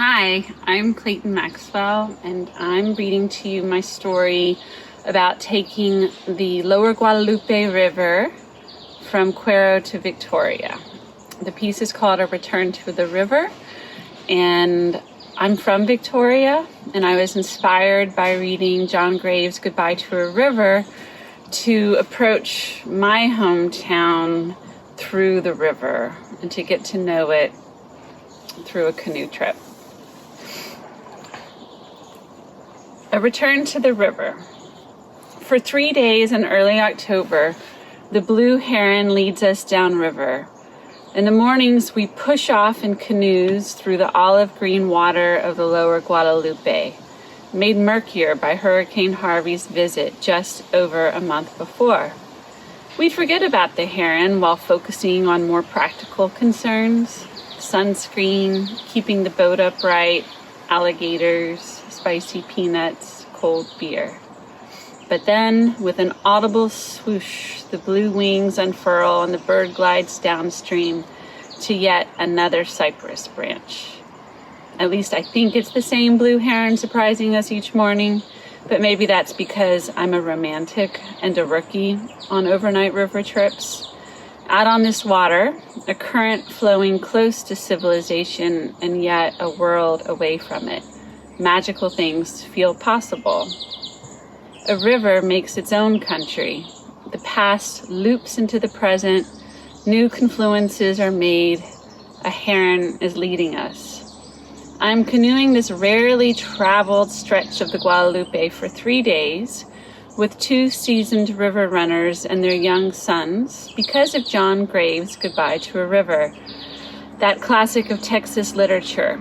Hi, I'm Clayton Maxwell, and I'm reading to you my story about taking the Lower Guadalupe River from Cuero to Victoria. The piece is called A Return to the River, and I'm from Victoria, and I was inspired by reading John Graves' Goodbye to a River to approach my hometown through the river and to get to know it through a canoe trip. A return to the river. For 3 days in early October, the blue heron leads us downriver. In the mornings, we push off in canoes through the olive green water of the Lower Guadalupe, made murkier by Hurricane Harvey's visit just over a month before. We forget about the heron while focusing on more practical concerns: sunscreen, keeping the boat upright, alligators, spicy peanuts, cold beer. But then, with an audible swoosh, the blue wings unfurl and the bird glides downstream to yet another cypress branch. At least I think it's the same blue heron surprising us each morning, but maybe that's because I'm a romantic and a rookie on overnight river trips. Out on this water, a current flowing close to civilization and yet a world away from it, magical things feel possible. A river makes its own country. The past loops into the present. New confluences are made. A heron is leading us. I'm canoeing this rarely traveled stretch of the Guadalupe for 3 days with 2 seasoned river runners and their young sons because of John Graves' Goodbye to a River, that classic of Texas literature.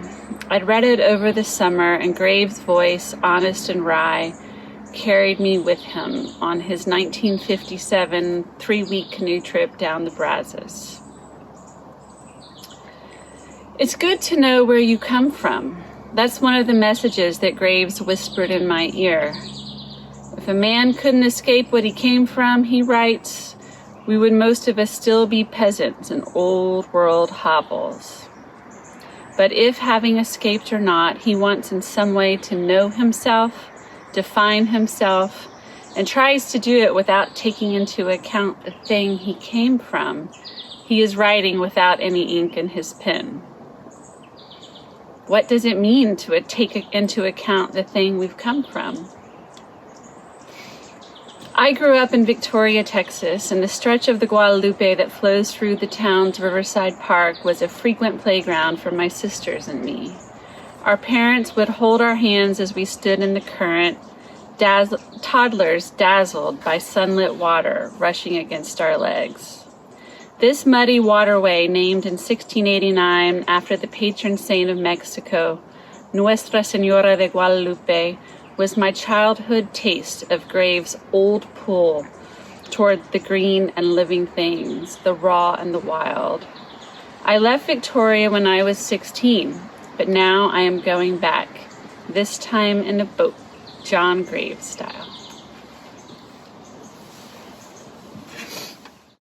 I'd read it over the summer, and Graves' voice, honest and wry, carried me with him on his 1957 3-week canoe trip down the Brazos. It's good to know where you come from. That's one of the messages that Graves whispered in my ear. If a man couldn't escape what he came from, he writes, we would most of us still be peasants in old world hovels. But if, having escaped or not, he wants in some way to know himself, define himself, and tries to do it without taking into account the thing he came from, he is writing without any ink in his pen. What does it mean to take into account the thing we've come from? I grew up in Victoria, Texas, and the stretch of the Guadalupe that flows through the town's Riverside Park was a frequent playground for my sisters and me. Our parents would hold our hands as we stood in the current, toddlers dazzled by sunlit water rushing against our legs. This muddy waterway, named in 1689 after the patron saint of Mexico, Nuestra Señora de Guadalupe, was my childhood taste of Graves' old pull toward the green and living things, the raw and the wild. I left Victoria when I was 16, but now I am going back, this time in a boat, John Graves style.